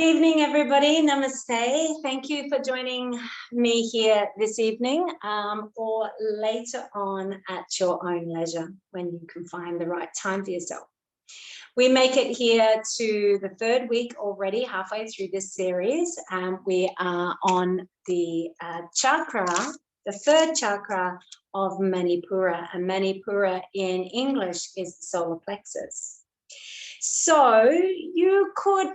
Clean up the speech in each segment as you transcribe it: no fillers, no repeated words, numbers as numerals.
Evening, everybody. Namaste. Thank you for joining me here this evening or later on at your own leisure when you can find the right time for yourself. We make it here to the third week already, halfway through this series. We are on the chakra, the third chakra of Manipura, and Manipura in English is the solar plexus. So you could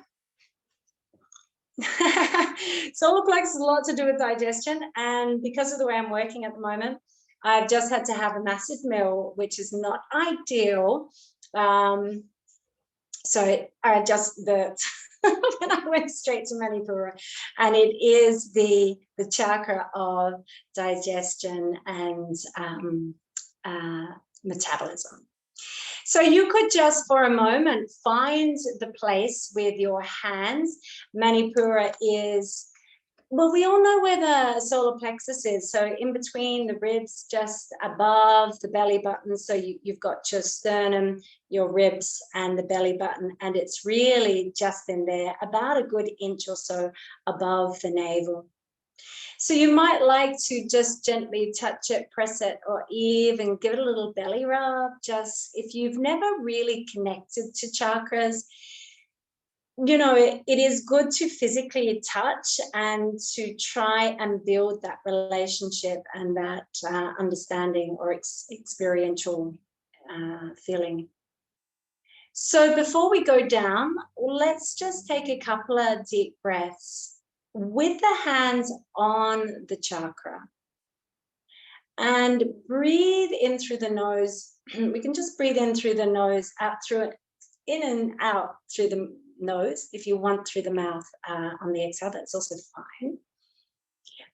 solar plexus has a lot to do with digestion, and because of the way I'm working at the moment, I've just had to have a massive meal, which is not ideal. So I just burped when I went straight to Manipura, and it is the chakra of digestion and metabolism. So you could just for a moment find the place with your hands. Manipura is, well, we all know where the solar plexus is. So in between the ribs, just above the belly button. So you've got your sternum, your ribs, and the belly button. And it's really just in there, about a good inch or so above the navel. So you might like to just gently touch it, press it, or even give it a little belly rub. Just if you've never really connected to chakras, you know, it is good to physically touch and to try and build that relationship and that understanding or experiential feeling. So before we go down, let's just take a couple of deep breaths with the hands on the chakra and breathe in through the nose. We can just breathe in through the nose, out through it, in and out through the nose. If you want through the mouth on the exhale, that's also fine.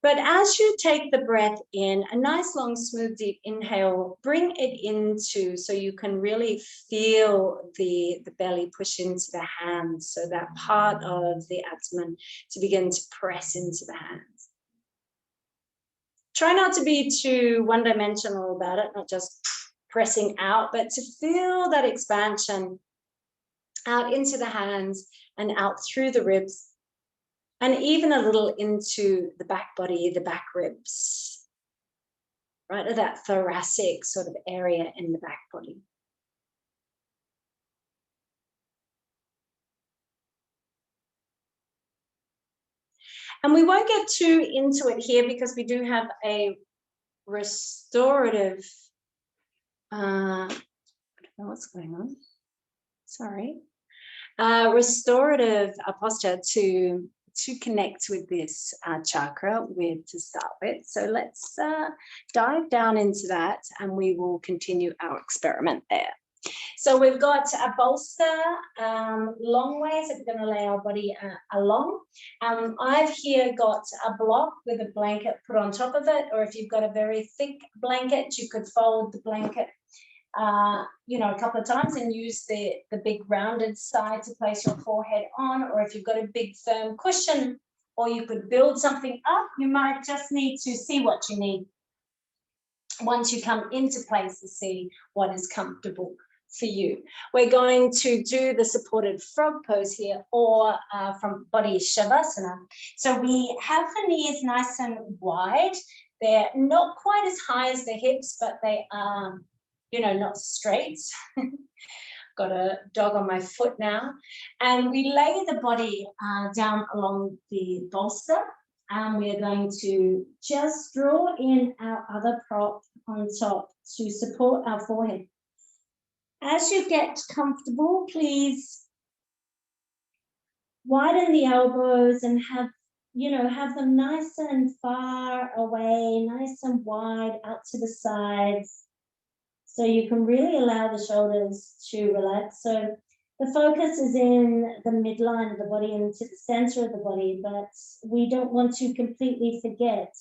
But as you take the breath in, a nice long smooth deep inhale, bring it into so you can really feel the belly push into the hands, so that part of the abdomen to begin to press into the hands. Try not to be too one-dimensional about it, not just pressing out, but to feel that expansion out into the hands and out through the ribs, and even a little into the back body, the back ribs, right at that thoracic sort of area in the back body. And we won't get too into it here because we do have a restorative, I don't know what's going on, sorry, restorative posture to connect with this chakra to start with. So let's dive down into that and we will continue our experiment there. So we've got a bolster long ways. We're going to lay our body along. I've here got a block with a blanket put on top of it, or if you've got a very thick blanket, you could fold the blanket you know, a couple of times and use the big rounded side to place your forehead on, or if you've got a big firm cushion, or you could build something up, you might just need to see what you need once you come into place to see what is comfortable for you. We're going to do the supported frog pose here, or from body shavasana. So we have the knees nice and wide. They're not quite as high as the hips, but they are, you know, not straight. Got a dog on my foot now. And we lay the body down along the bolster. And we're going to just draw in our other prop on top to support our forehead. As you get comfortable, please widen the elbows and have, you know, have them nice and far away, nice and wide out to the sides. So you can really allow the shoulders to relax. So the focus is in the midline of the body and to the center of the body, but we don't want to completely forget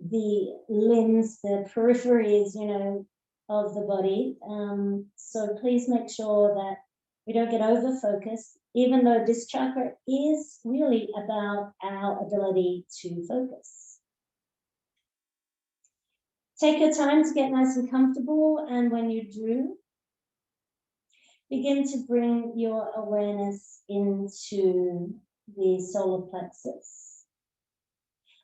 the limbs, the peripheries, you know, of the body. So please make sure that we don't get over focused, even though this chakra is really about our ability to focus. Take your time to get nice and comfortable, and when you do, begin to bring your awareness into the solar plexus.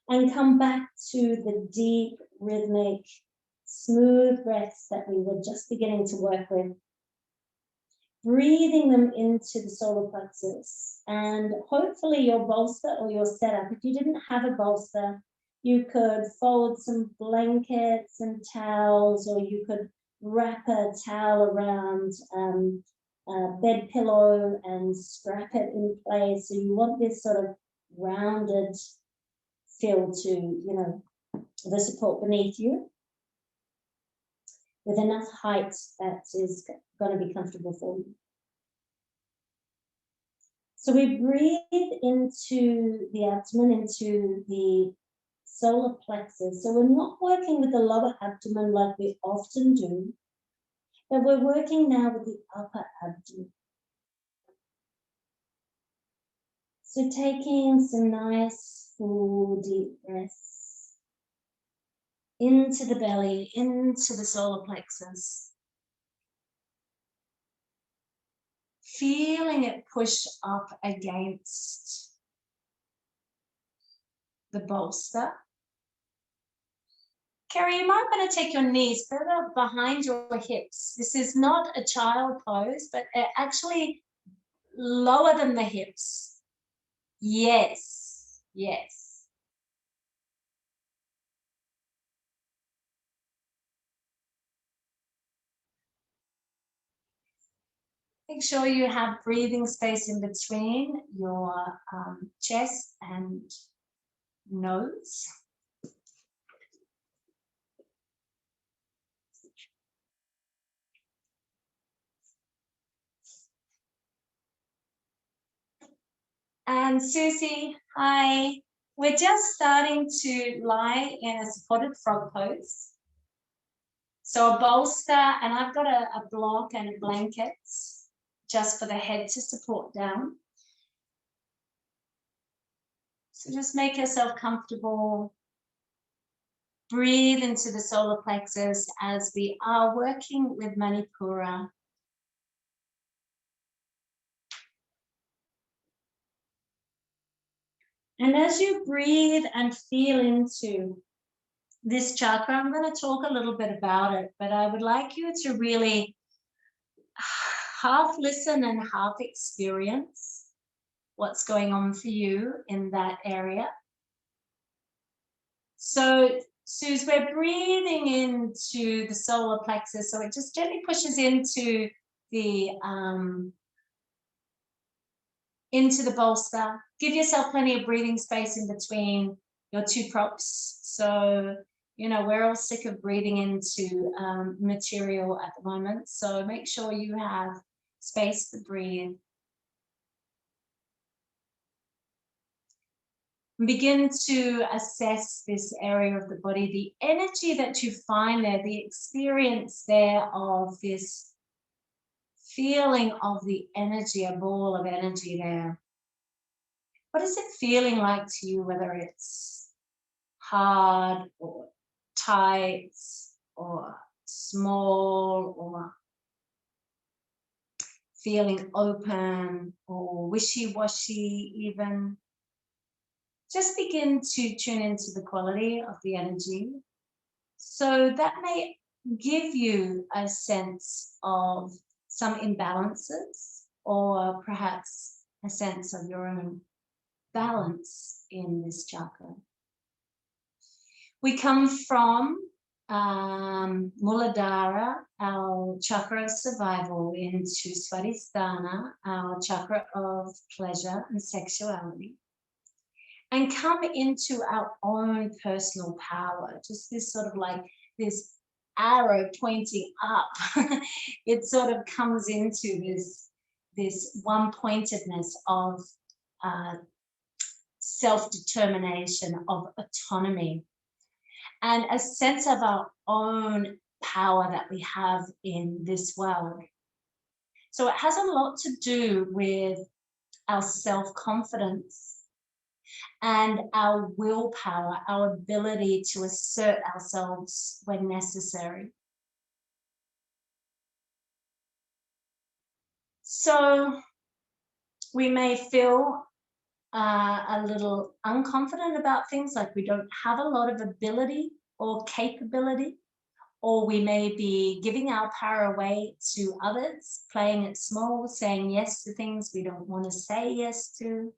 And come back to the deep, rhythmic, smooth breaths that we were just beginning to work with. Breathing them into the solar plexus, and hopefully your bolster or your setup, if you didn't have a bolster, you could fold some blankets and towels, or you could wrap a towel around a bed pillow and strap it in place. So you want this sort of rounded feel to, you know, the support beneath you, with enough height that is going to be comfortable for you. So we breathe into the abdomen, into the solar plexus. So we're not working with the lower abdomen like we often do, but we're working now with the upper abdomen. So taking some nice, full, deep breaths into the belly, into the solar plexus. Feeling it push up against the bolster. Carrie, you might want to take your knees further behind your hips. This is not a child pose, but actually lower than the hips. Yes, yes. Make sure you have breathing space in between your chest and nose. And Susie, hi. We're just starting to lie in a supported frog pose. So a bolster, and I've got a block and a blanket just for the head to support down. So just make yourself comfortable. Breathe into the solar plexus as we are working with Manipura. And as you breathe and feel into this chakra, I'm going to talk a little bit about it, but I would like you to really half listen and half experience what's going on for you in that area. So, Suze, we're breathing into the solar plexus, so it just gently pushes into the bolster. Give yourself plenty of breathing space in between your two props. So, you know, we're all sick of breathing into material at the moment. So make sure you have space to breathe. Begin to assess this area of the body, the energy that you find there, the experience there of this feeling of the energy, a ball of energy there. What is it feeling like to you, whether it's hard or tight or small or feeling open or wishy-washy even? Just begin to tune into the quality of the energy. So that may give you a sense of some imbalances, or perhaps a sense of your own balance in this chakra. We come from Muladhara, our chakra of survival, into Swadhisthana, our chakra of pleasure and sexuality, and come into our own personal power, just this sort of like this arrow pointing up. It sort of comes into this one-pointedness of self-determination, of autonomy, and a sense of our own power that we have in this world. So it has a lot to do with our self-confidence and our willpower, our ability to assert ourselves when necessary. So we may feel a little unconfident about things, like we don't have a lot of ability or capability, or we may be giving our power away to others, playing it small, saying yes to things we don't want to say yes to.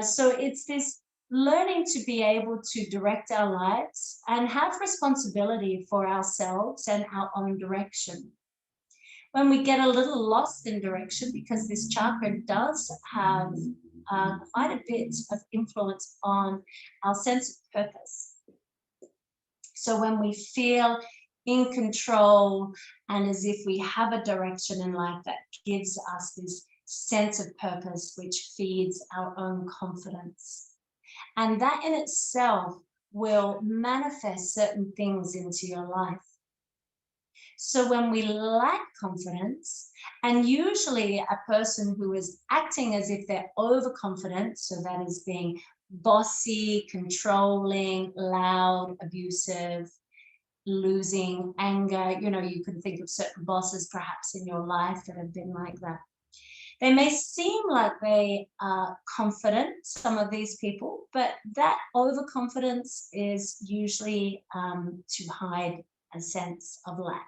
So it's this learning to be able to direct our lives and have responsibility for ourselves and our own direction. When we get a little lost in direction, because this chakra does have quite a bit of influence on our sense of purpose. So when we feel in control and as if we have a direction in life that gives us this sense of purpose, which feeds our own confidence. And that in itself will manifest certain things into your life. So when we lack confidence, and usually a person who is acting as if they're overconfident, so that is being bossy, controlling, loud, abusive, losing anger, you can think of certain bosses perhaps in your life that have been like that. They may seem like they are confident, some of these people, but that overconfidence is usually to hide a sense of lack.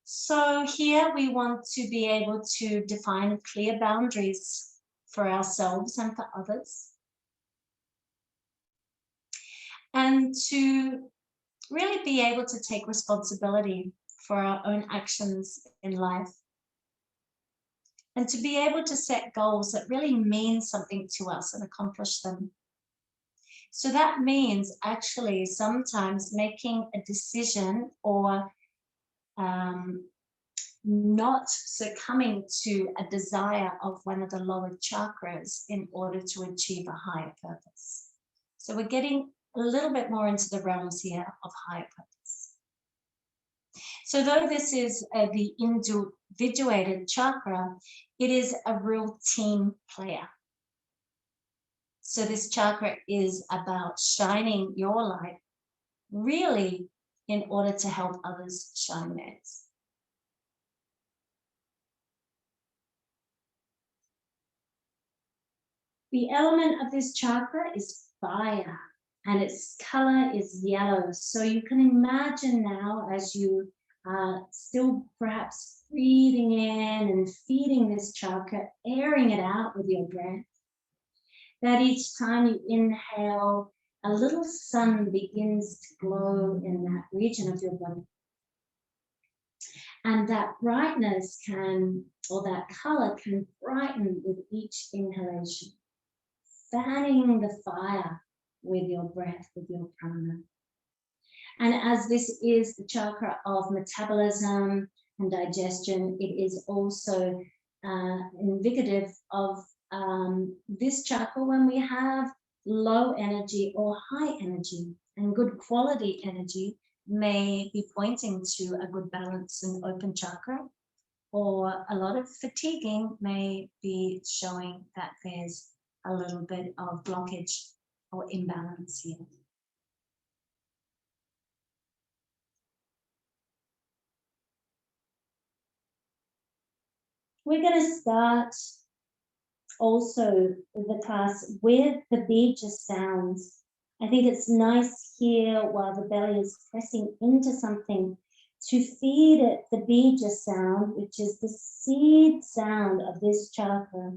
So here we want to be able to define clear boundaries for ourselves and for others. And to really be able to take responsibility for our own actions in life. And to be able to set goals that really mean something to us and accomplish them. So that means actually sometimes making a decision or not succumbing to a desire of one of the lower chakras in order to achieve a higher purpose. So we're getting a little bit more into the realms here of higher purpose. So though this is the individuated chakra, it is a real team player. So this chakra is about shining your light, really, in order to help others shine theirs. The element of this chakra is fire, and its color is yellow. So you can imagine now, as you are still perhaps breathing in and feeding this chakra, airing it out with your breath, that each time you inhale, a little sun begins to glow in that region of your body. And that brightness or that color can brighten with each inhalation, fanning the fire with your breath, with your prana. And as this is the chakra of metabolism and digestion, it is also indicative of this chakra when we have low energy or high energy, and good quality energy may be pointing to a good balance and open chakra, or a lot of fatiguing may be showing that there's a little bit of blockage or imbalance here. We're going to start also the class with the bija sounds. I think it's nice here while the belly is pressing into something to feed it the bija sound, which is the seed sound of this chakra,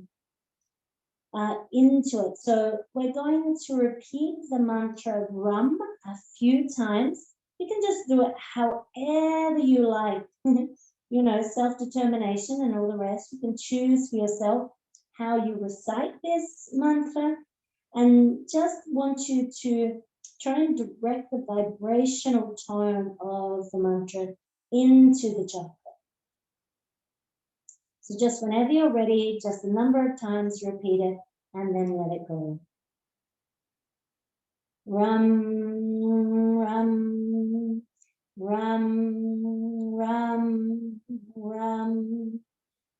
into it. So we're going to repeat the mantra Ram a few times. You can just do it however you like. Self-determination and all the rest. You can choose for yourself how you recite this mantra, and just want you to try and direct the vibrational tone of the mantra into the chakra. So just whenever you're ready, just a number of times repeat it and then let it go. Ram, ram, ram, ram, ram,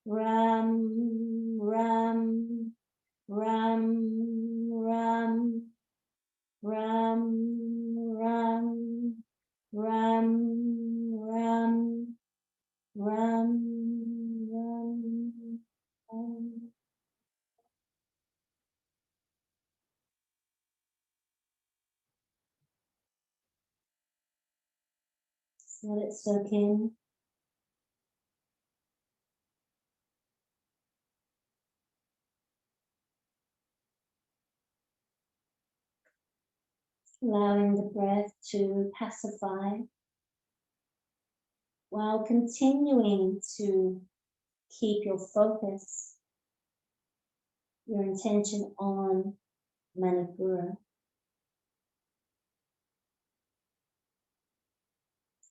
ram, ram, ram, ram, ram, ram, ram, ram, ram, ram, ram. Let it soak in. Allowing the breath to pacify while continuing to keep your focus, your intention on Manipura.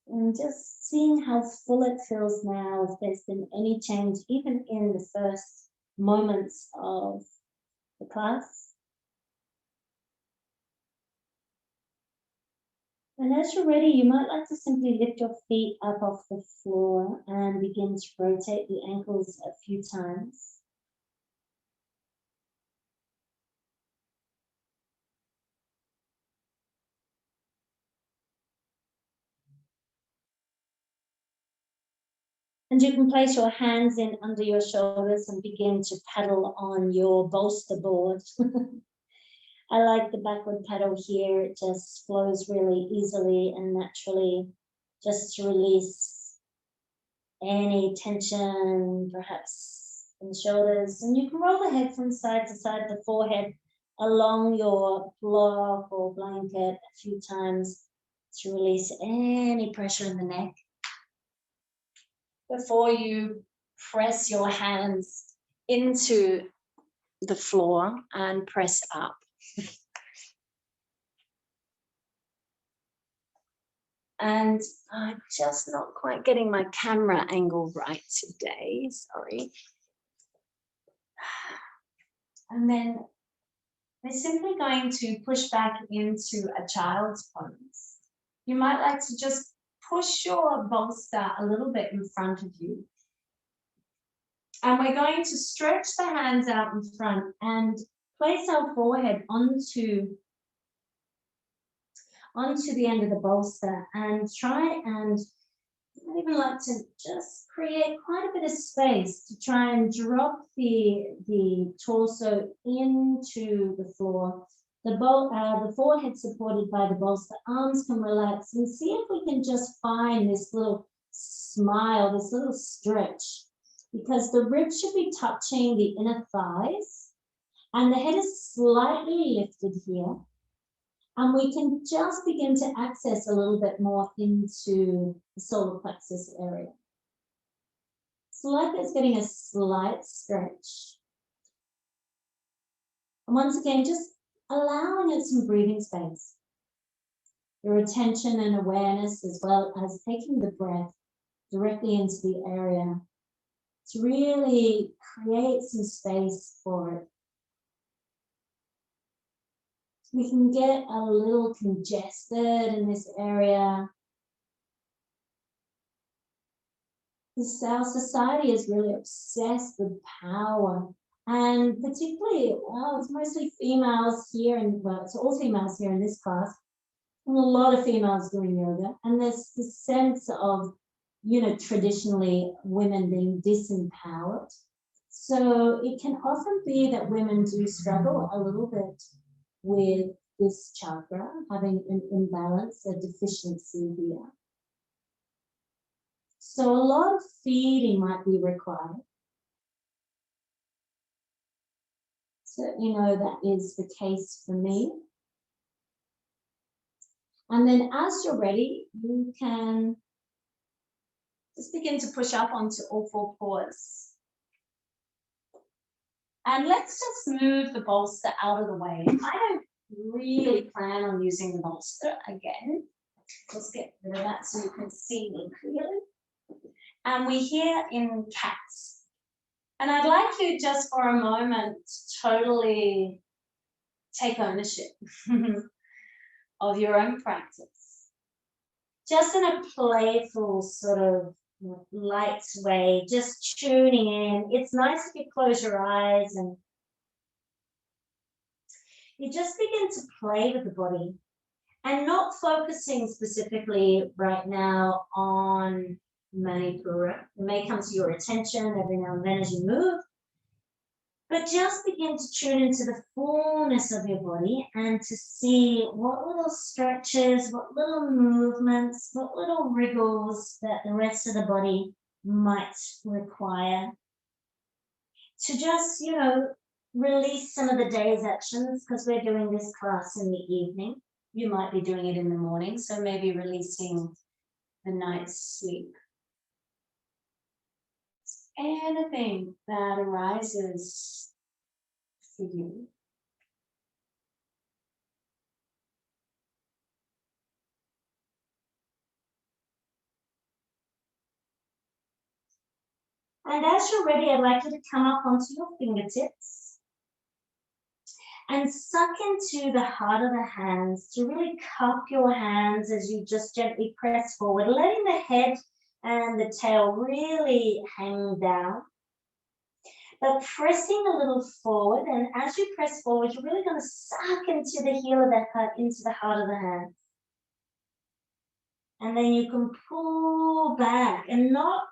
And just seeing how full it feels now, if there's been any change, even in the first moments of the class. And as you're ready, you might like to simply lift your feet up off the floor and begin to rotate the ankles a few times. And you can place your hands in under your shoulders and begin to paddle on your bolster board. I like the backward paddle here. It just flows really easily and naturally, just to release any tension, perhaps in the shoulders. And you can roll the head from side to side, the forehead along your block or blanket a few times to release any pressure in the neck. Before you press your hands into the floor and press up. And I'm just not quite getting my camera angle right today, sorry. And then we're simply going to push back into a child's pose. You might like to just push your bolster a little bit in front of you. And we're going to stretch the hands out in front and place our forehead onto the end of the bolster and try and I'd even like to just create quite a bit of space to try and drop the torso into the floor. The forehead supported by the bolster, arms can relax, and see if we can just find this little smile, this little stretch, because the ribs should be touching the inner thighs and the head is slightly lifted here. And we can just begin to access a little bit more into the solar plexus area. So like it's getting a slight stretch. And once again, just allowing it some breathing space. Your attention and awareness, as well as taking the breath directly into the area to really create some space for it. We can get a little congested in this area. Our society is really obsessed with power, and particularly, well, it's mostly females here, and well, it's all females here in this class, and a lot of females doing yoga, and there's this sense of, you know, traditionally women being disempowered. So it can often be that women do struggle a little bit with this chakra, having an imbalance, a deficiency here. So a lot of feeding might be required. So, you know, that is the case for me. And then as you're ready, you can just begin to push up onto all four paws. And let's just move the bolster out of the way. I don't really plan on using the bolster again. Let's get rid of that so you can see me clearly. And we're here in cats. And I'd like you just for a moment to totally take ownership of your own practice. Just in a playful sort of light way, just tuning in. It's nice if you close your eyes and you just begin to play with the body and not focusing specifically right now on Manipura. It may come to your attention every now and then as you move, But just begin to tune into the fullness of your body and to see what little stretches, what little movements, what little wriggles that the rest of the body might require. To just, release some of the day's actions, because we're doing this class in the evening. You might be doing it in the morning, so maybe releasing the night's sleep. Anything that arises for you. And as you're ready, I'd like you to come up onto your fingertips and suck into the heart of the hands, to really cup your hands as you just gently press forward, letting the head and the tail really hang down, but pressing a little forward. And as you press forward, you're really going to suck into the heel of that cut, into the heart of the hands. And then you can pull back and not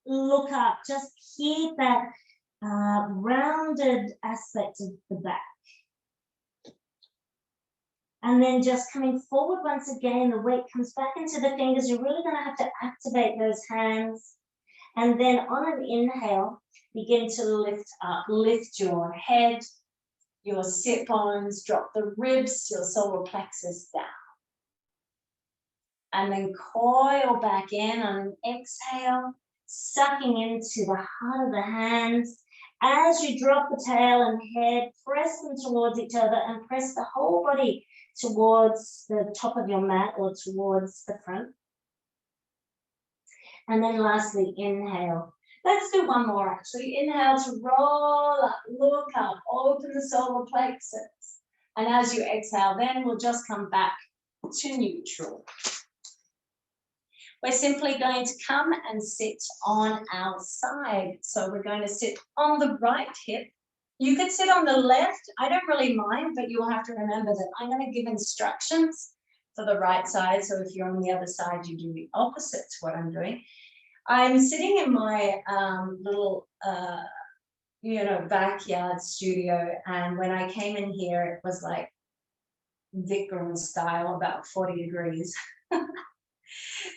look up, just keep that rounded aspect of the back. And then just coming forward once again, the weight comes back into the fingers. You're really going to have to activate those hands. And then on an inhale, begin to lift up. Lift your head, your sit bones, drop the ribs, your solar plexus down. And then coil back in on an exhale, sucking into the heart of the hands. As you drop the tail and head, press them towards each other and press the whole body towards the top of your mat or towards the front. And then lastly, inhale. Let's do one more actually. Inhale to roll up, look up, open the solar plexus. And as you exhale, then we'll just come back to neutral. We're simply going to come and sit on our side. So we're going to sit on the right hip. You could sit on the left. I don't really mind, but you'll have to remember that I'm going to give instructions for the right side. So if you're on the other side, you do the opposite to what I'm doing. I'm sitting in my little, backyard studio. And when I came in here, it was like Vikram style, about 40 degrees.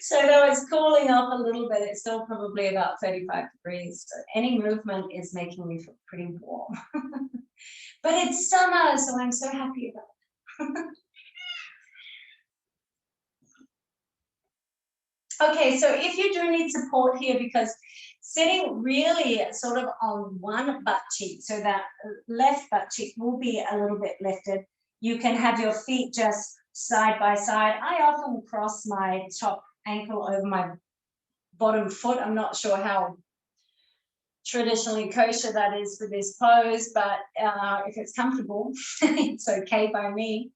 So though it's cooling off a little bit, it's still probably about 35 degrees. So any movement is making me feel pretty warm. But it's summer, so I'm so happy about it. Okay, so if you do need support here, because sitting really sort of on one butt cheek, so that left butt cheek will be a little bit lifted. You can have your feet just side by side. I often cross my top ankle over my bottom foot. I'm not sure how traditionally kosher that is for this pose, but if it's comfortable, it's okay by me.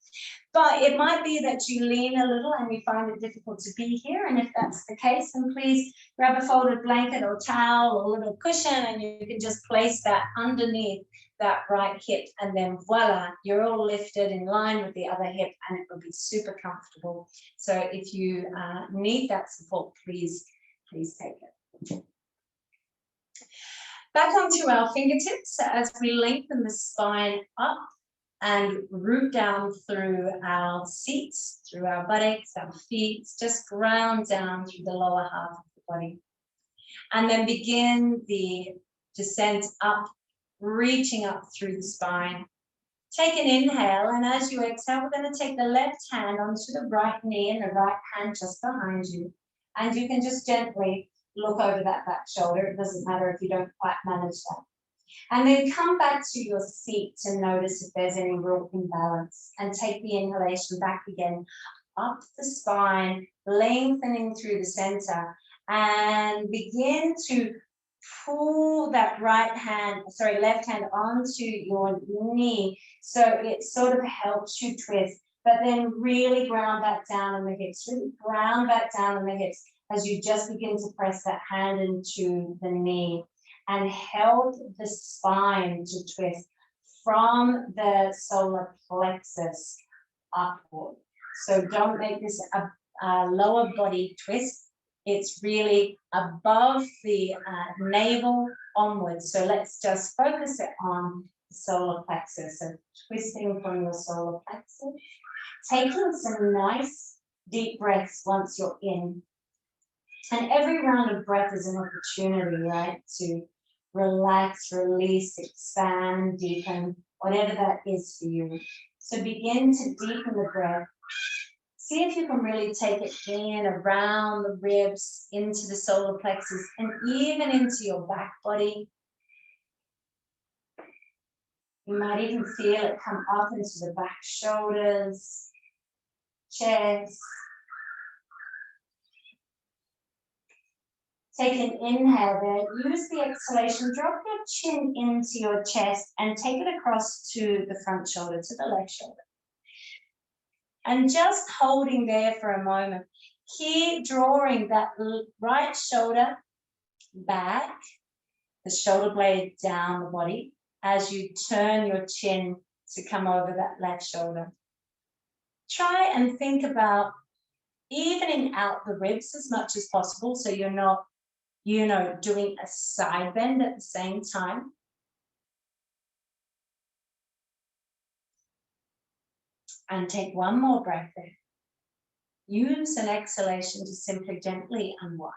But it might be that you lean a little and you find it difficult to be here. And if that's the case, then please grab a folded blanket or towel or a little cushion, and you can just place that underneath that right hip, and then voila, you're all lifted in line with the other hip, and it will be super comfortable. So if you need that support, please take it. Back onto our fingertips as we lengthen the spine up and root down through our seats, through our buttocks, our feet, just ground down through the lower half of the body. And then begin the descent up, reaching up through the spine. Take an inhale, and as you exhale, we're going to take the left hand onto the right knee and the right hand just behind you. And you can just gently look over that back shoulder. It doesn't matter if you don't quite manage that. And then come back to your seat to notice if there's any real imbalance, and take the inhalation back again, up the spine, lengthening through the center, and begin to pull that left hand onto your knee, so it sort of helps you twist, but then really ground back down on the hips, really ground back down on the hips as you just begin to press that hand into the knee, and help the spine to twist from the solar plexus upward. So don't make this a lower body twist. It's really above the navel onwards. So let's just focus it on the solar plexus. So twisting from your solar plexus, taking some nice deep breaths once you're in. And every round of breath is an opportunity, right, to relax, release, expand, deepen, whatever that is for you. So begin to deepen the breath. See if you can really take it in, around the ribs, into the solar plexus, and even into your back body. You might even feel it come up into the back shoulders, chest. Take an inhale there. Use the exhalation. Drop your chin into your chest and take it across to the front shoulder, to the left shoulder. And just holding there for a moment. Keep drawing that right shoulder back, the shoulder blade down the body as you turn your chin to come over that left shoulder. Try and think about evening out the ribs as much as possible so you're not, doing a side bend at the same time. And take one more breath there. Use an exhalation to simply gently unwind.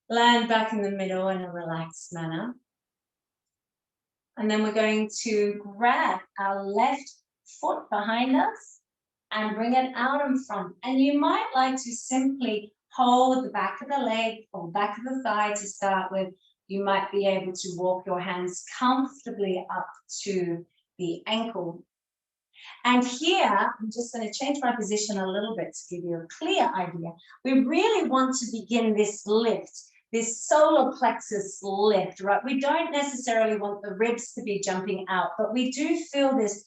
Land back in the middle in a relaxed manner. And then we're going to grab our left foot behind us and bring it out in front. And you might like to simply hold the back of the leg or back of the thigh to start with. You might be able to walk your hands comfortably up to the ankle. And here, I'm just going to change my position a little bit to give you a clear idea. We really want to begin this lift, this solar plexus lift, right? We don't necessarily want the ribs to be jumping out, but we do feel this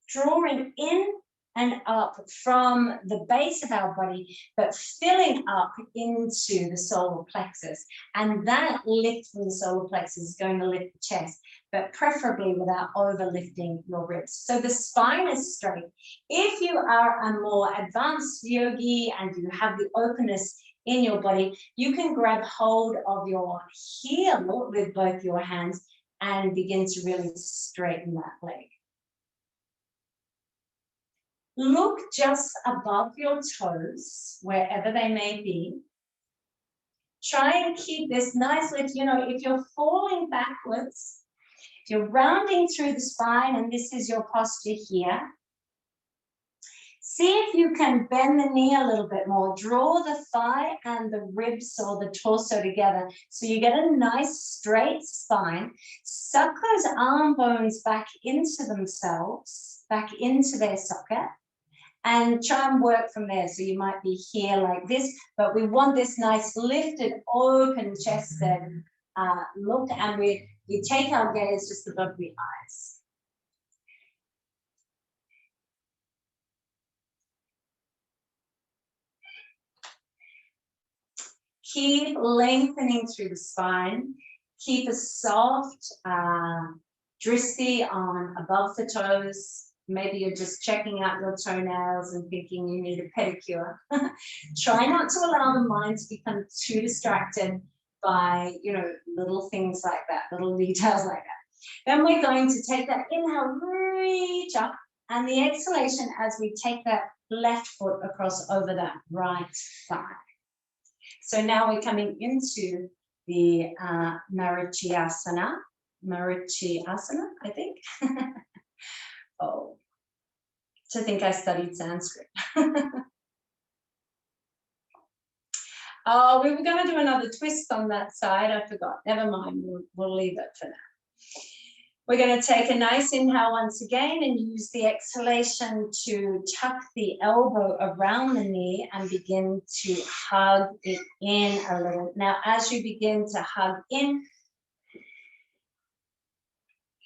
drawing in and up from the base of our body, but filling up into the solar plexus. And that lift from the solar plexus is going to lift the chest, but preferably without overlifting your ribs. So the spine is straight. If you are a more advanced yogi and you have the openness in your body, you can grab hold of your heel with both your hands and begin to really straighten that leg. Look just above your toes, wherever they may be. Try and keep this nice lift. If you're falling backwards, if you're rounding through the spine, and this is your posture here, see if you can bend the knee a little bit more. Draw the thigh and the ribs or the torso together so you get a nice straight spine. Suck those arm bones back into themselves, back into their socket. And try and work from there. So you might be here like this, but we want this nice lifted, open chested look, and we take our gaze just above the eyes. Keep lengthening through the spine. Keep a soft drishti on above the toes. Maybe you're just checking out your toenails and thinking you need a pedicure. Try not to allow the mind to become too distracted by, little things like that, little details like that. Then we're going to take that inhale, reach up, and the exhalation as we take that left foot across over that right thigh. So now we're coming into the Asana, I think. Oh, to think I studied Sanskrit. Oh, we were going to do another twist on that side. I forgot. Never mind. We'll leave it for now. We're going to take a nice inhale once again and use the exhalation to tuck the elbow around the knee and begin to hug it in a little. Now, as you begin to hug in,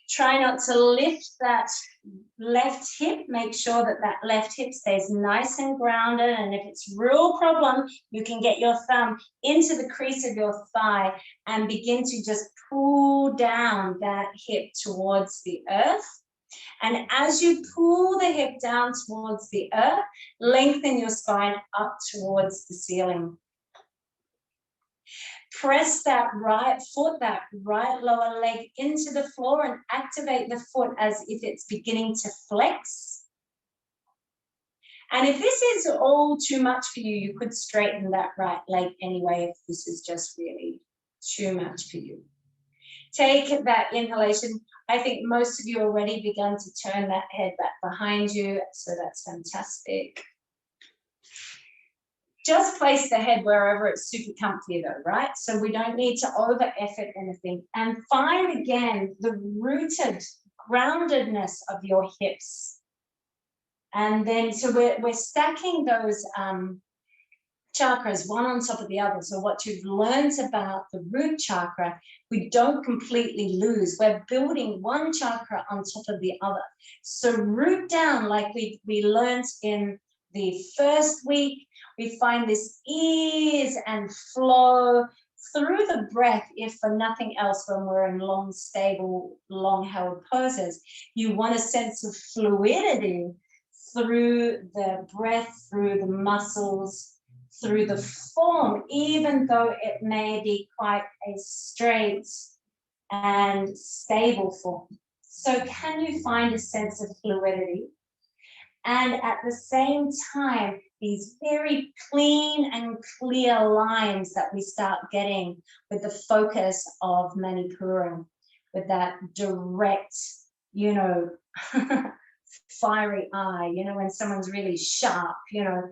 try not to lift that left hip. Make sure that that left hip stays nice and grounded. And if it's a real problem, you can get your thumb into the crease of your thigh and begin to just pull down that hip towards the earth. And as you pull the hip down towards the earth, lengthen your spine up towards the ceiling. Press that right foot, that right lower leg into the floor and activate the foot as if it's beginning to flex. And if this is all too much for you, you could straighten that right leg anyway if this is just really too much for you. Take that inhalation. I think most of you already begun to turn that head back behind you, so that's fantastic. Just place the head wherever it's super comfy though, right? So we don't need to over effort anything. And find again the rooted groundedness of your hips. And then, so we're stacking those chakras one on top of the other. So what you've learned about the root chakra, we don't completely lose. We're building one chakra on top of the other. So root down, like we learned in the first week, we find this ease and flow through the breath, if for nothing else, when we're in long, stable, long-held poses. You want a sense of fluidity through the breath, through the muscles, through the form, even though it may be quite a straight and stable form. So can you find a sense of fluidity? And at the same time, these very clean and clear lines that we start getting with the focus of Manipura, with that direct, you know, fiery eye, you know, when someone's really sharp, you know,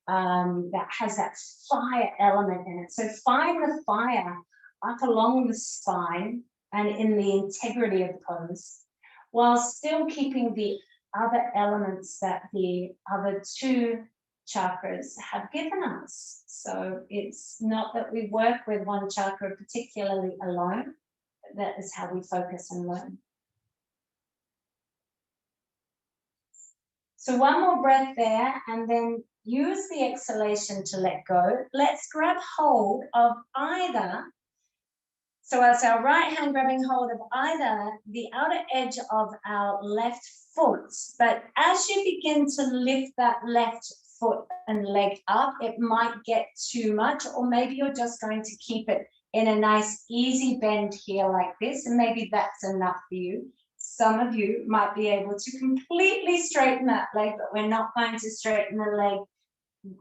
that has that fire element in it. So find the fire up along the spine and in the integrity of the pose, while still keeping the other elements that the other two chakras have given us. So it's not that we work with one chakra particularly alone, but that is how we focus and learn. So one more breath there, and then use the exhalation to let go. Let's grab hold of either. So it's our right hand grabbing hold of either the outer edge of our left foot. But as you begin to lift that left foot and leg up, it might get too much, or maybe you're just going to keep it in a nice easy bend here like this, and maybe that's enough for you. Some of you might be able to completely straighten that leg, but we're not going to straighten the leg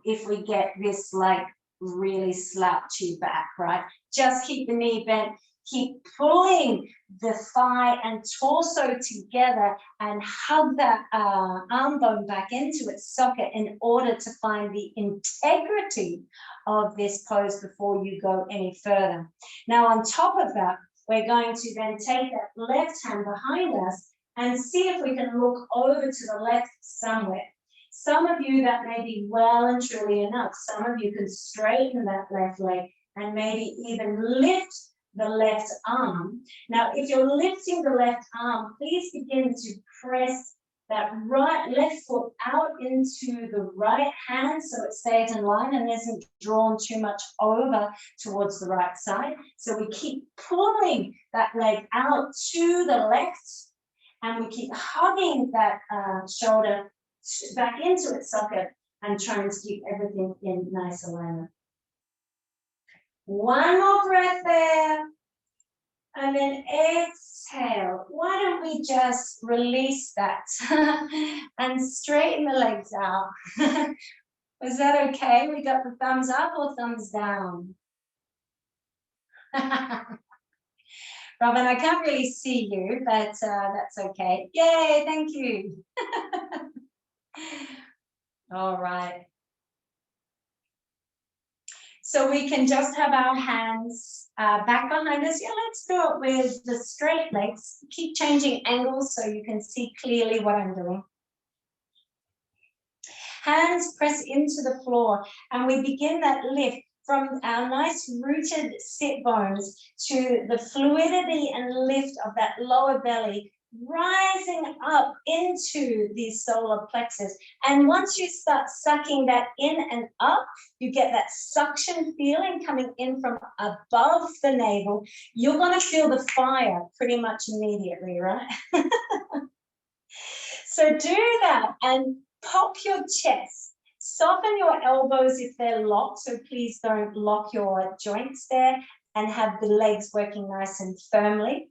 if we get this like really slouchy back, right? Just keep the knee bent, keep pulling the thigh and torso together and hug that arm bone back into its socket in order to find the integrity of this pose before you go any further. Now, on top of that, we're going to then take that left hand behind us and see if we can look over to the left somewhere. Some of you, that may be well and truly enough. Some of you can straighten that left leg and maybe even lift the left arm. Now, if you're lifting the left arm, please begin to press that left foot out into the right hand so it stays in line and isn't drawn too much over towards the right side. So we keep pulling that leg out to the left, and we keep hugging that shoulder back into its socket and trying to keep everything in nice alignment. One more breath there. And then exhale. Why don't we just release that and straighten the legs out? Was that okay? We got the thumbs up or thumbs down? Robin, I can't really see you, but that's okay. Yay, thank you. All right. So we can just have our hands back behind us. Yeah, let's do it with the straight legs. Keep changing angles so you can see clearly what I'm doing. Hands press into the floor, and we begin that lift from our nice rooted sit bones to the fluidity and lift of that lower belly, rising up into the solar plexus. And once you start sucking that in and up, you get that suction feeling coming in from above the navel. You're going to feel the fire pretty much immediately, right? So do that and pop your chest. Soften your elbows if they're locked, so please don't lock your joints there. and have the legs working nice and firmly.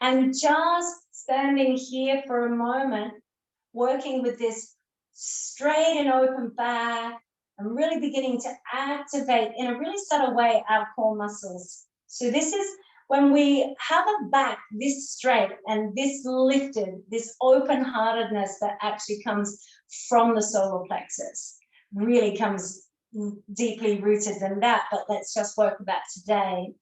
And just standing here for a moment, working with this straight and open back, and really beginning to activate in a really subtle way our core muscles. So this is when we have a back this straight and this lifted, this open-heartedness that actually comes from the solar plexus, really comes deeply rooted in that, but let's just work with that today.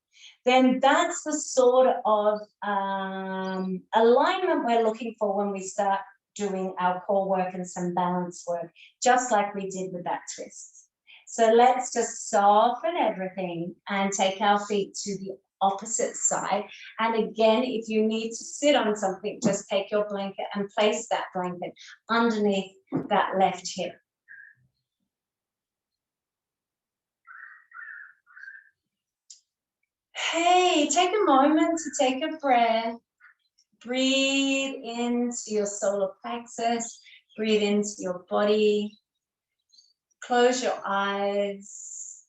Then that's the sort of alignment we're looking for when we start doing our core work and some balance work, just like we did with that twist. So let's just soften everything and take our feet to the opposite side. And again, if you need to sit on something, just take your blanket and place that blanket underneath that left hip. Hey, take a moment to take a breath. Breathe into your solar plexus. Breathe into your body. Close your eyes.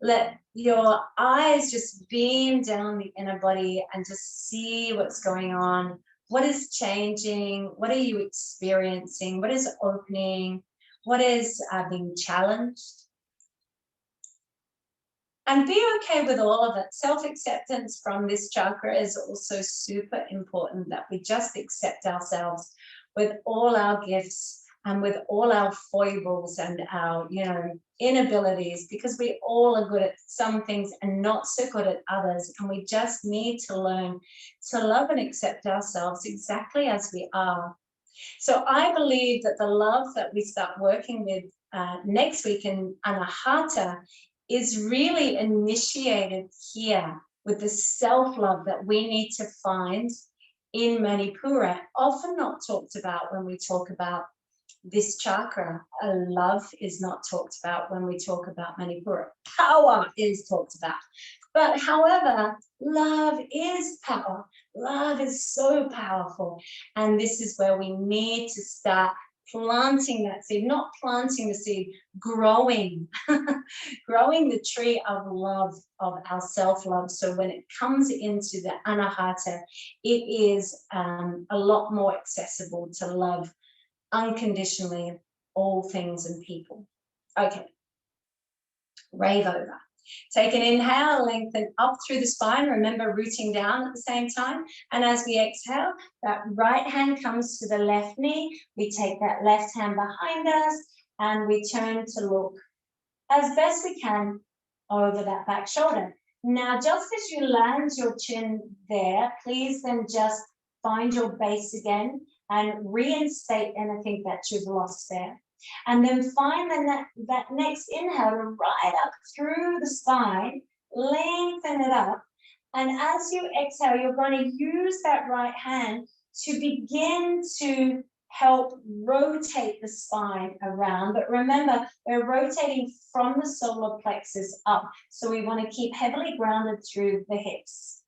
Let your eyes just beam down the inner body and just see what's going on. What is changing? What are you experiencing? What is opening? What is being challenged? And be okay with all of it. Self-acceptance from this chakra is also super important, that we just accept ourselves with all our gifts and with all our foibles and our, inabilities, because we all are good at some things and not so good at others. And we just need to learn to love and accept ourselves exactly as we are. So I believe that the love that we start working with next week in Anahata is really initiated here with the self-love that we need to find in Manipura, often not talked about when we talk about this chakra. Love is not talked about when we talk about Manipura. Power is talked about. But however, love is power. Love is so powerful. And this is where we need to start planting that seed, not planting the seed, growing, growing the tree of love, of our self-love. So when it comes into the Anahata, it is a lot more accessible to love unconditionally all things and people. Okay, rave over. Take an inhale, lengthen up through the spine. Remember, rooting down at the same time. And as we exhale, that right hand comes to the left knee. We take that left hand behind us and we turn to look as best we can over that back shoulder. Now, just as you land your chin there, please then just find your base again and reinstate anything that you've lost there. And then find that next inhale right up through the spine, lengthen it up. And as you exhale, you're going to use that right hand to begin to help rotate the spine around. But remember, we're rotating from the solar plexus up. So we want to keep heavily grounded through the hips.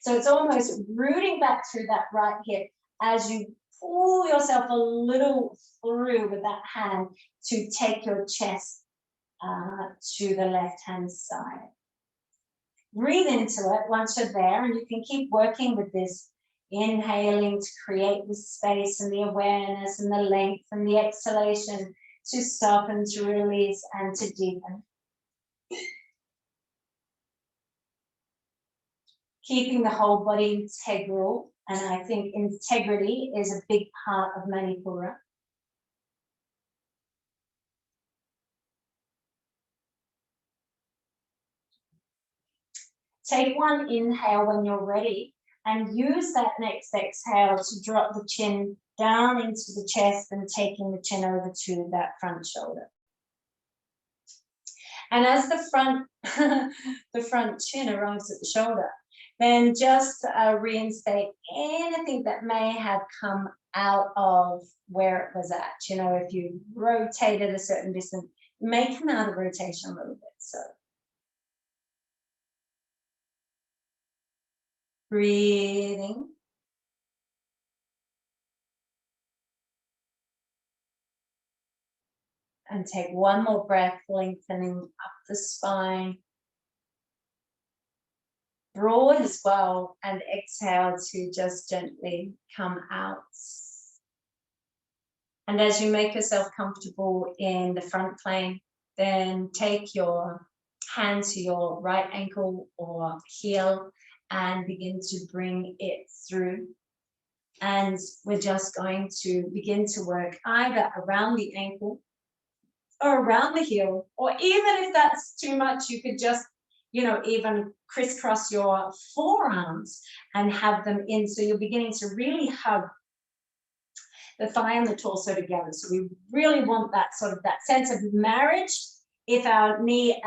So it's almost rooting back through that right hip as you pull yourself a little through with that hand to take your chest to the left-hand side. Breathe into it once you're there, and you can keep working with this, inhaling to create the space and the awareness and the length, and the exhalation to soften, to release, and to deepen. Keeping the whole body integral, and I think integrity is a big part of Manipura. Take one inhale when you're ready and use that next exhale to drop the chin down into the chest and taking the chin over to that front shoulder. And as the front chin arrives at the shoulder, then just reinstate anything that may have come out of where it was at. If you rotated a certain distance, it may come out of rotation a little bit. So breathing. And take one more breath, lengthening up the spine. Broad as well, and exhale to just gently come out. And as you make yourself comfortable in the front plane, then take your hand to your right ankle or heel and begin to bring it through. And we're just going to begin to work either around the ankle or around the heel, or even if that's too much, you could just, even crisscross your forearms and have them in. So you're beginning to really hug the thigh and the torso together. So we really want that that sense of marriage if our knee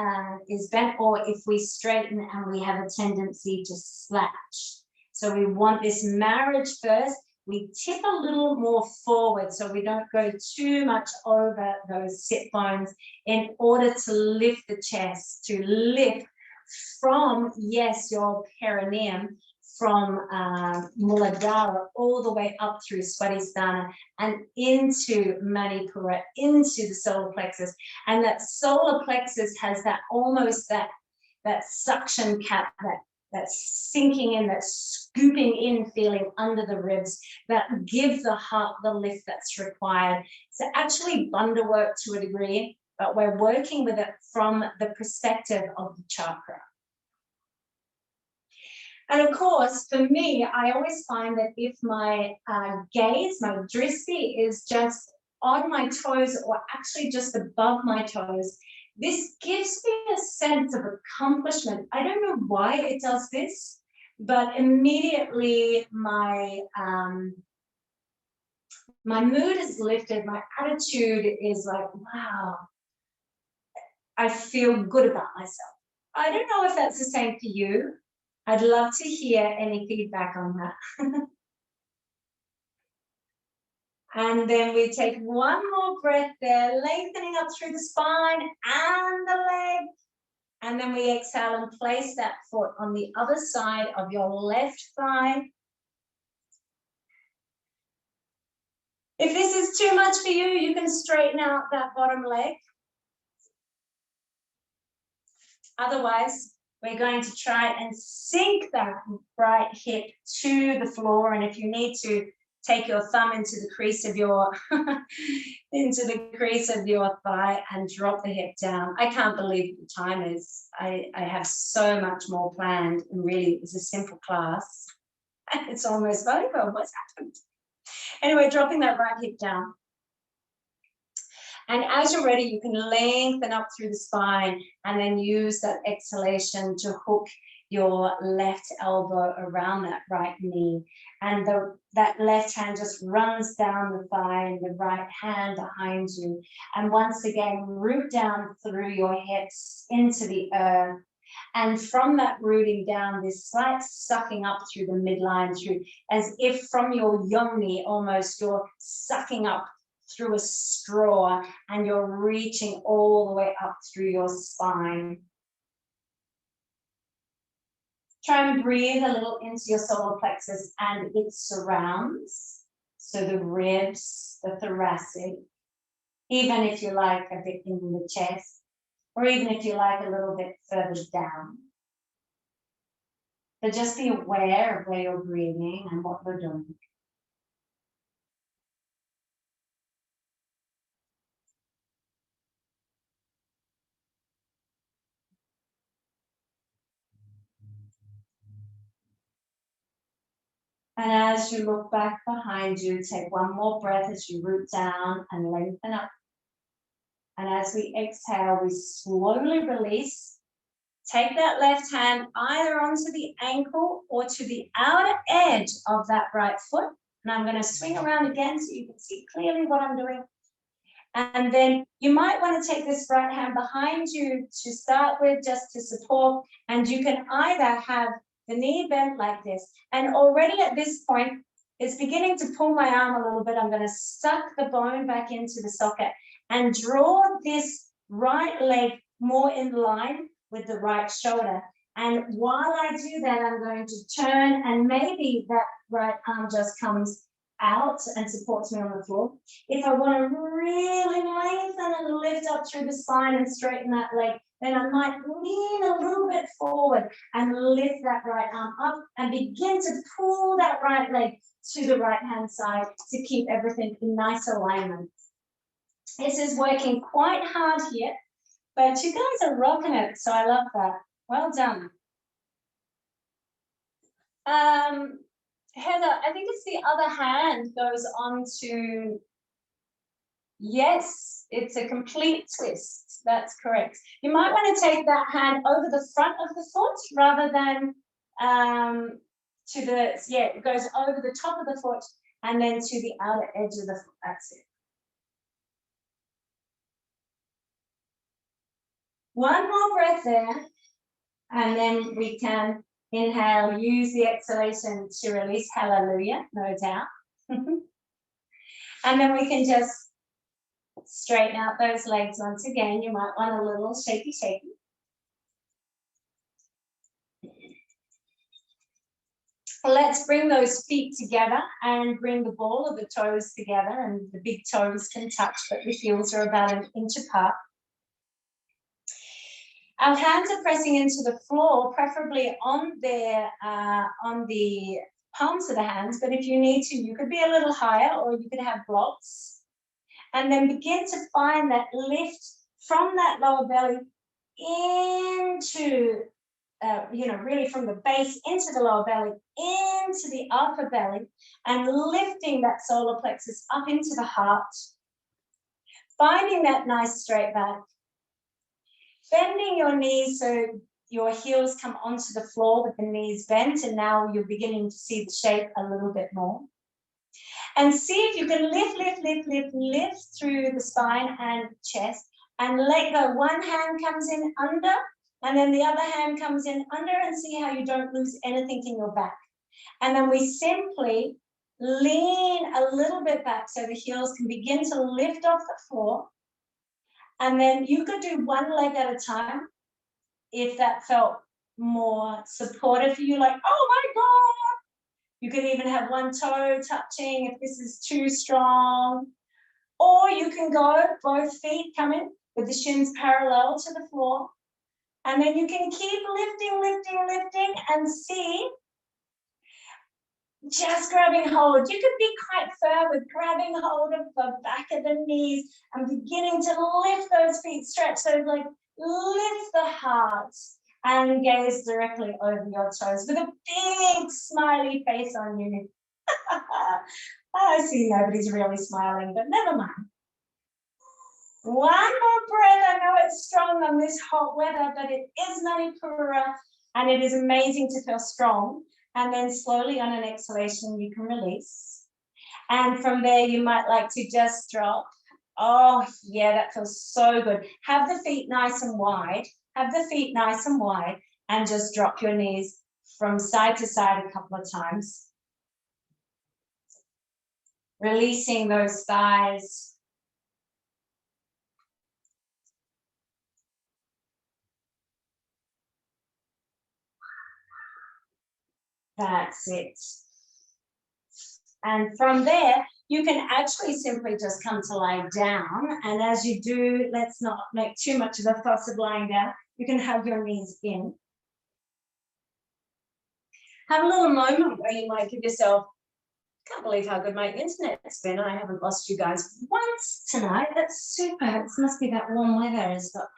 is bent, or if we straighten and we have a tendency to slouch. So we want this marriage first. We tip a little more forward so we don't go too much over those sit bones in order to lift the chest, to lift from, yes, your perineum, from Muladhara all the way up through Swadhisthana and into Manipura, into the solar plexus. And that solar plexus has that almost that suction cap, that sinking in, that scooping in feeling under the ribs, that give the heart the lift that's required. It's actually bunda work to a degree, but we're working with it from the perspective of the chakra. And of course, for me, I always find that if my gaze, my drishti, is just on my toes or actually just above my toes, this gives me a sense of accomplishment. I don't know why it does this, but immediately my mood is lifted, my attitude is like, wow, I feel good about myself. I don't know if that's the same for you. I'd love to hear any feedback on that. And then we take one more breath there, lengthening up through the spine and the leg. And then we exhale and place that foot on the other side of your left thigh. If this is too much for you, you can straighten out that bottom leg. Otherwise, we're going to try and sink that right hip to the floor. And if you need to, take your thumb into the crease of your thigh and drop the hip down. I can't believe the time is. I have so much more planned, and really it's a simple class. It's almost over. What's happened? Anyway, dropping that right hip down. And as you're ready, you can lengthen up through the spine and then use that exhalation to hook your left elbow around that right knee. And that left hand just runs down the thigh and the right hand behind you. And once again, root down through your hips into the earth. And from that rooting down, this slight sucking up through the midline, through as if from your yoni almost, you're sucking up through a straw and you're reaching all the way up through your spine. Try and breathe a little into your solar plexus and its surrounds. So the ribs, the thoracic, even if you like a bit in the chest, or even if you like a little bit further down. But just be aware of where you're breathing and what we're doing. And as you look back behind you, take one more breath as you root down and lengthen up. And as we exhale, we slowly release. Take that left hand either onto the ankle or to the outer edge of that right foot. And I'm going to swing around again so you can see clearly what I'm doing. And then you might want to take this right hand behind you to start with, just to support. And you can either have the knee bent like this. And already at this point, it's beginning to pull my arm a little bit. I'm going to suck the bone back into the socket and draw this right leg more in line with the right shoulder. And while I do that, I'm going to turn, and maybe that right arm just comes out and supports me on the floor. If I want to really lengthen and lift up through the spine and straighten that leg, then I might lean a little bit forward and lift that right arm up and begin to pull that right leg to the right hand side to keep everything in nice alignment. This is working quite hard here, but you guys are rocking it, so I love that. Well done. Heather, I think it's the other hand goes on to, yes, it's a complete twist. That's correct. You might want to take that hand over the front of the foot rather than to the, yeah, it goes over the top of the foot and then to the outer edge of the foot. That's it. One more breath there, and then we can inhale, use the exhalation to release, hallelujah, no doubt. And then we can just straighten out those legs once again. You might want a little shaky, shaky. Let's bring those feet together and bring the ball of the toes together, and the big toes can touch, but the heels are about an inch apart. Our hands are pressing into the floor, preferably on the palms of the hands, but if you need to, you could be a little higher or you could have blocks. And then begin to find that lift from that lower belly into, really from the base into the lower belly, into the upper belly, and lifting that solar plexus up into the heart. Finding that nice straight back. Bending your knees so your heels come onto the floor with the knees bent, and now you're beginning to see the shape a little bit more. And see if you can lift through the spine and chest and let go. One hand comes in under and then the other hand comes in under, and see how you don't lose anything in your back. And then we simply lean a little bit back so the heels can begin to lift off the floor. And then you could do one leg at a time if that felt more supportive for you, like, oh my God. You can even have one toe touching if this is too strong. Or you can go, both feet coming with the shins parallel to the floor. And then you can keep lifting and see, just grabbing hold. You could be quite firm with grabbing hold of the back of the knees and beginning to lift those feet, stretch. So like lift the heart and gaze directly over your toes with a big smiley face on you. I see nobody's really smiling, but never mind. One more breath. I know it's strong on this hot weather, but it is Manipura, and it is amazing to feel strong. And then slowly on an exhalation, you can release. And from there, you might like to just drop. Oh, yeah, that feels so good. Have the feet nice and wide. Have the feet nice and wide, and just drop your knees from side to side a couple of times. Releasing those thighs. That's it. And from there, you can actually simply just come to lie down. And as you do, let's not make too much of a fuss of lying down. You can have your knees in. Have a little moment where you might give yourself, can't believe how good my internet's been. I haven't lost you guys once tonight. That's super. It must be that warm weather has got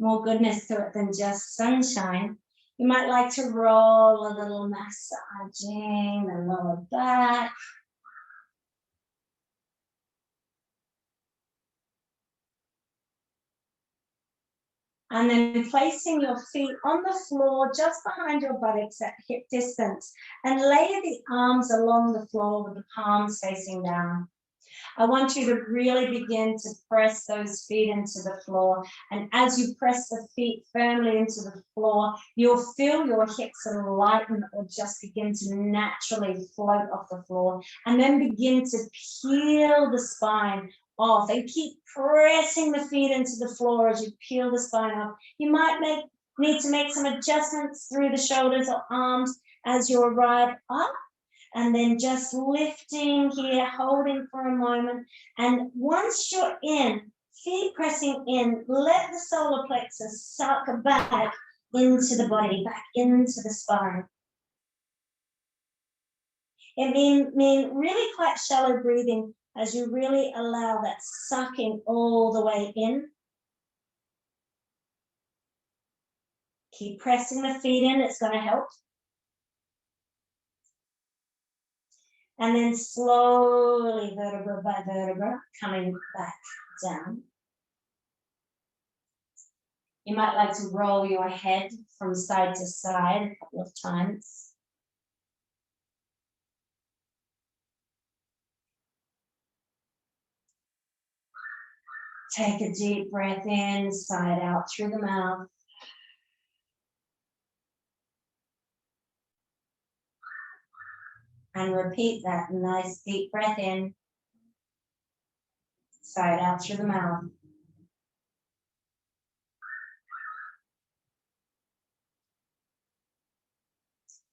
more goodness to it than just sunshine. You might like to roll a little, massaging the lower back. And then placing your feet on the floor just behind your buttocks at hip distance, and lay the arms along the floor with the palms facing down. I want you to really begin to press those feet into the floor. And as you press the feet firmly into the floor, you'll feel your hips lighten or just begin to naturally float off the floor. And then begin to peel the spine off and keep pressing the feet into the floor as you peel the spine off. You might need to make some adjustments through the shoulders or arms as you arrive up. And then just lifting here, holding for a moment. And once you're in, feet pressing in, let the solar plexus suck back into the body, back into the spine. It mean really quite shallow breathing as you really allow that sucking all the way in. Keep pressing the feet in, it's going to help. And then slowly, vertebra by vertebra, coming back down. You might like to roll your head from side to side a couple of times. Take a deep breath in, side out through the mouth. And repeat that nice deep breath in, side out through the mouth.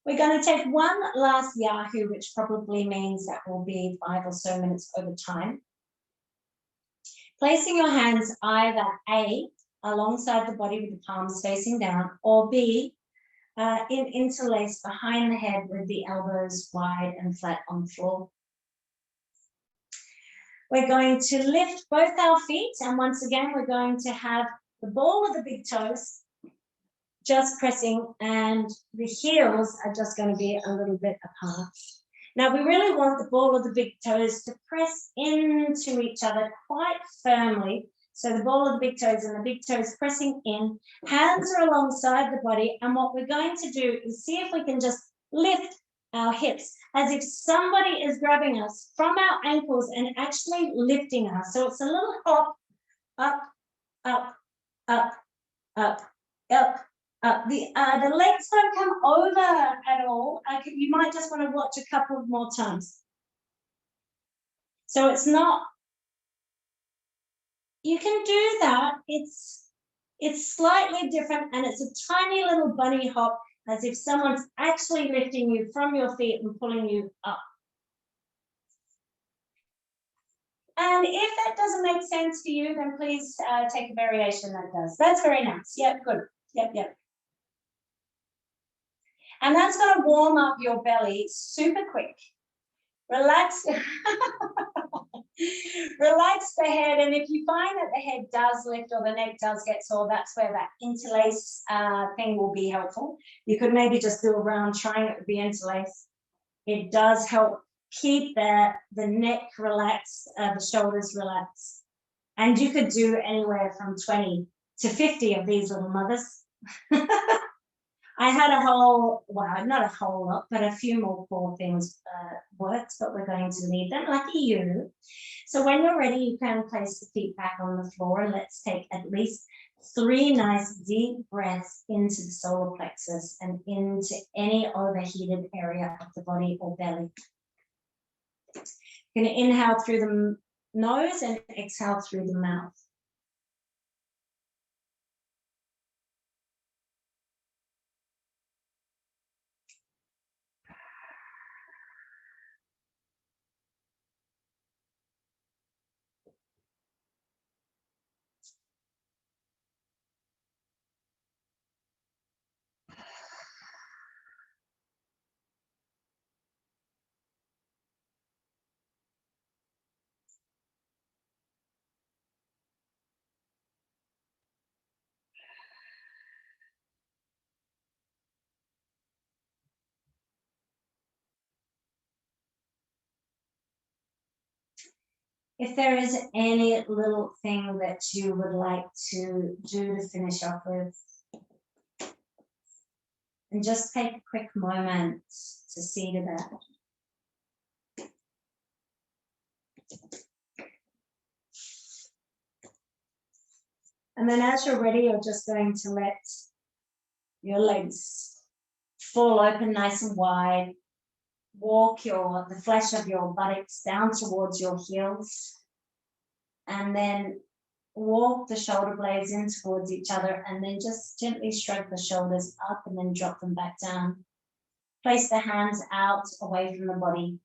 We're going to take one last Yahoo, which probably means that will be 5 or so minutes over time. Placing your hands either A, alongside the body with the palms facing down, or B, interlaced behind the head with the elbows wide and flat on the floor. We're going to lift both our feet, and once again, we're going to have the ball of the big toes just pressing, and the heels are just going to be a little bit apart. Now, we really want the ball of the big toes to press into each other quite firmly. So the ball of the big toes and the big toes pressing in, hands are alongside the body. And what we're going to do is see if we can just lift our hips as if somebody is grabbing us from our ankles and actually lifting us. So it's a little hop, up, up, up, up, up. The legs don't come over at all. You might just want to watch a couple more times. So it's not, you can do that. It's slightly different, and it's a tiny little bunny hop as if someone's actually lifting you from your feet and pulling you up. And if that doesn't make sense to you, then please take a variation that does. That's very nice. Yep, good. Yep. And that's going to warm up your belly super quick. Relax. Relax the head. And if you find that the head does lift or the neck does get sore, that's where that interlace thing will be helpful. You could maybe just do a round triangle with the interlace. It does help keep the neck relaxed, the shoulders relaxed. And you could do anywhere from 20 to 50 of these little mothers. I had a whole, well, not a whole lot, but a few more core things worked, but we're going to leave them. Lucky you. So when you're ready, you can place the feet back on the floor, and let's take at least 3 nice deep breaths into the solar plexus and into any overheated area of the body or belly. You're going to inhale through the nose and exhale through the mouth. If there is any little thing that you would like to do to finish off with, and just take a quick moment to see to that. And then as you're ready, you're just going to let your legs fall open nice and wide. Walk the flesh of your buttocks down towards your heels, and then walk the shoulder blades in towards each other, and then just gently shrug the shoulders up and then drop them back down. Place the hands out away from the body,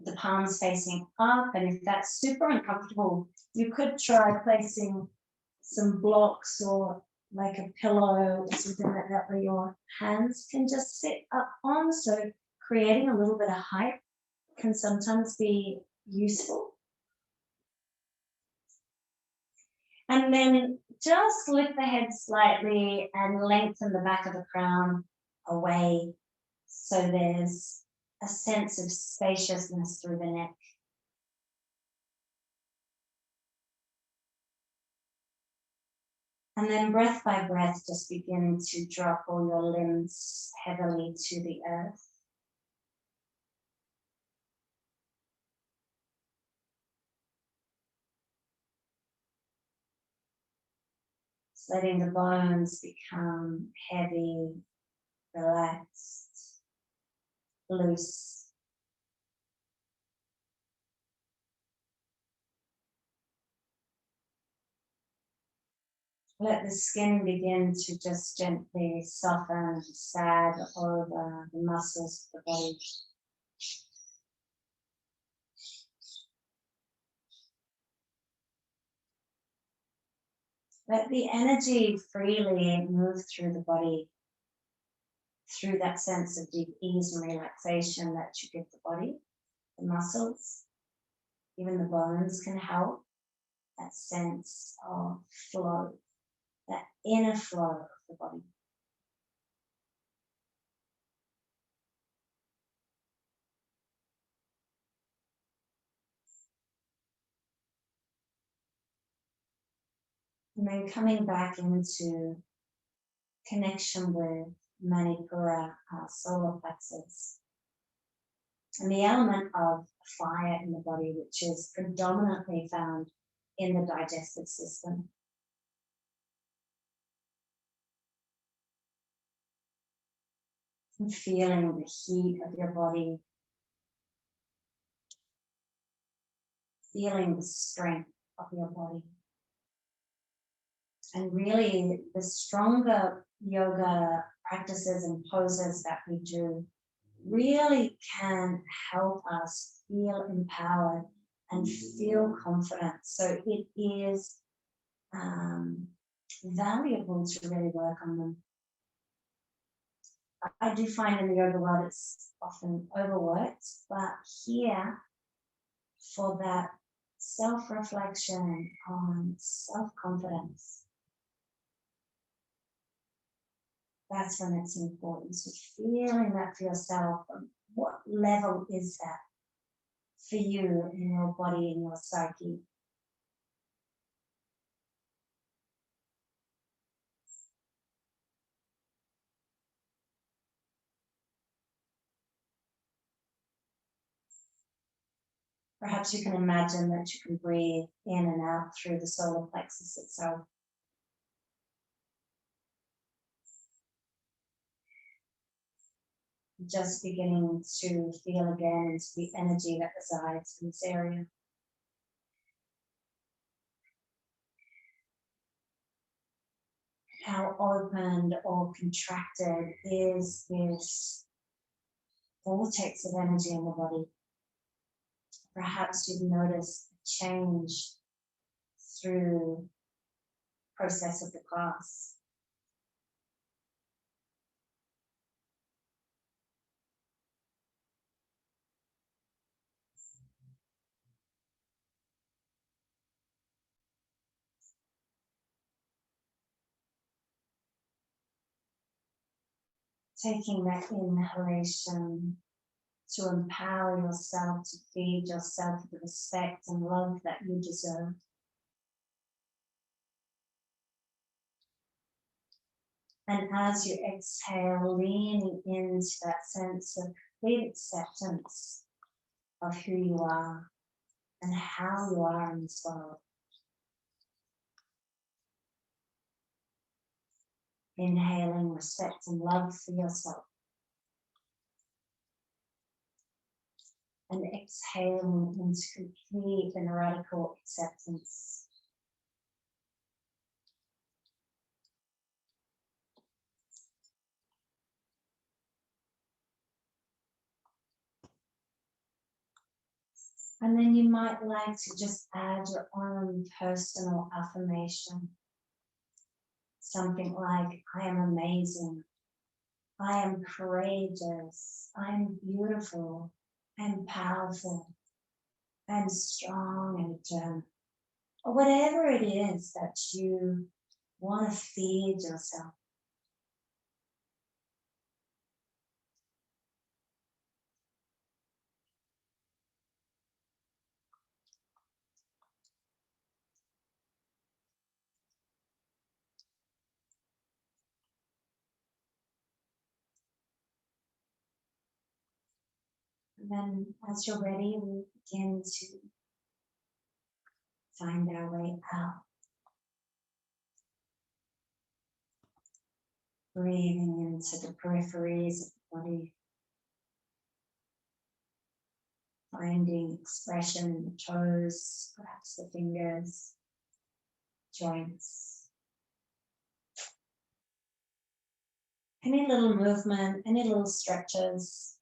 the palms facing up. And if that's super uncomfortable, you could try placing some blocks or like a pillow or something like that where your hands can just sit up on. So creating a little bit of height can sometimes be useful. And then just lift the head slightly and lengthen the back of the crown away so there's a sense of spaciousness through the neck. And then breath by breath, just begin to drop all your limbs heavily to the earth. Just letting the bones become heavy, relaxed, loose. Let the skin begin to just gently soften, sag over the muscles of the body. Let the energy freely move through the body, through that sense of deep ease and relaxation that you give the body, the muscles, even the bones can help. That sense of flow, that inner flow of the body. And then coming back into connection with Manipura, Solar Plexus, and the element of fire in the body, which is predominantly found in the digestive system. And feeling the heat of your body, feeling the strength of your body. And really, the stronger yoga practices and poses that we do really can help us feel empowered and feel confident. So it is valuable to really work on them. I do find in the yoga world it's often overworked, but here, for that self-reflection on self-confidence, that's when it's important. So feeling that for yourself, what level is that for you in your body, in your psyche? Perhaps you can imagine that you can breathe in and out through the solar plexus itself. Just beginning to feel again into the energy that resides in this area. How opened or contracted is this vortex of energy in the body? Perhaps you've noticed a change through the process of the class. Taking that inhalation to empower yourself, to feed yourself the respect and love that you deserve. And as you exhale, leaning into that sense of complete acceptance of who you are and how you are in this world. Inhaling respect and love for yourself. And exhaling into complete and radical acceptance. And then you might like to just add your own personal affirmation. Something like, I am amazing. I am courageous. I am beautiful. I am powerful. I am strong and determined. Or whatever it is that you want to feed yourself. And then as you're ready, we begin to find our way out. Breathing into the peripheries of the body. Finding expression in the toes, perhaps the fingers, joints. Any little movement, any little stretches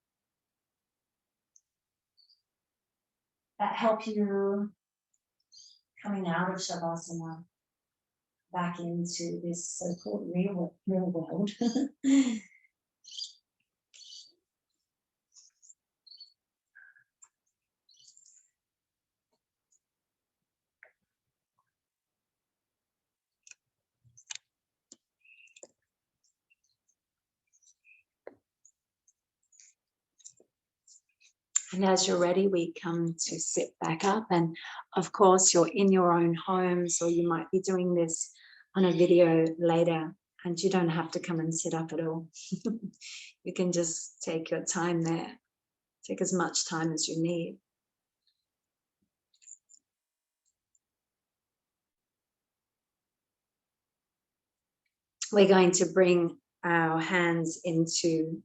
that help you coming out of Shavasana back into this so-called real world. And as you're ready, we come to sit back up. And of course, you're in your own homes, or you might be doing this on a video later, and you don't have to come and sit up at all. You can just take your time there. Take as much time as you need. We're going to bring our hands into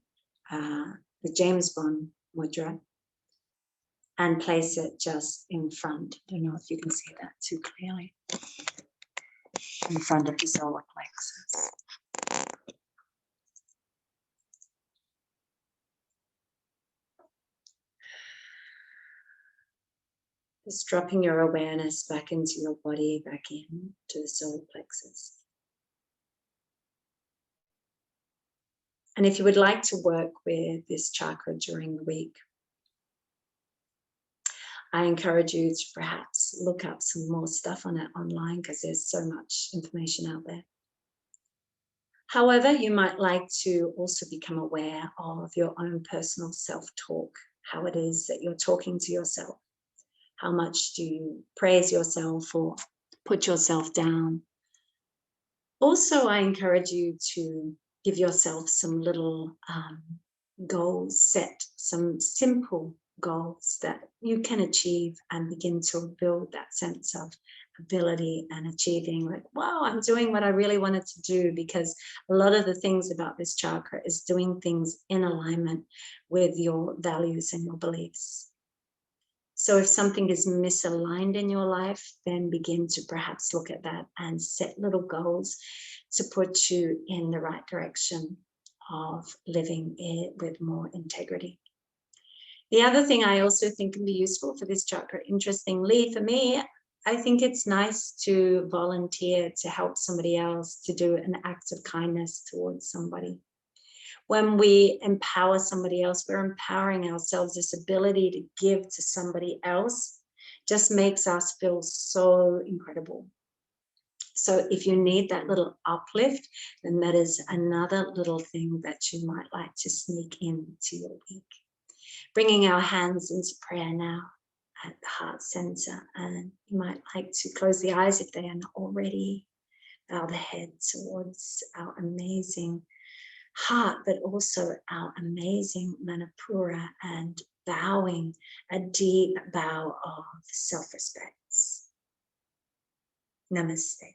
the James Bond Mudra and place it just in front. I don't know if you can see that too clearly. In front of the solar plexus. Just dropping your awareness back into your body, back in to the solar plexus. And if you would like to work with this chakra during the week, I encourage you to perhaps look up some more stuff on it online, because there's so much information out there. However, you might like to also become aware of your own personal self-talk, how it is that you're talking to yourself. How much do you praise yourself or put yourself down? Also, I encourage you to give yourself some little goals, set some simple goals that you can achieve and begin to build that sense of ability and achieving, like, wow, I'm doing what I really wanted to do, because a lot of the things about this chakra is doing things in alignment with your values and your beliefs. So if something is misaligned in your life, then begin to perhaps look at that and set little goals to put you in the right direction of living it with more integrity. The other thing I also think can be useful for this chakra, interestingly for me, I think it's nice to volunteer to help somebody else, to do an act of kindness towards somebody. When we empower somebody else, we're empowering ourselves. This ability to give to somebody else just makes us feel so incredible. So if you need that little uplift, then that is another little thing that you might like to sneak into your week. Bringing our hands into prayer now at the heart center. And you might like to close the eyes if they are not already. Bow the head towards our amazing heart, but also our amazing Manipura, and bowing a deep bow of self-respect. Namaste.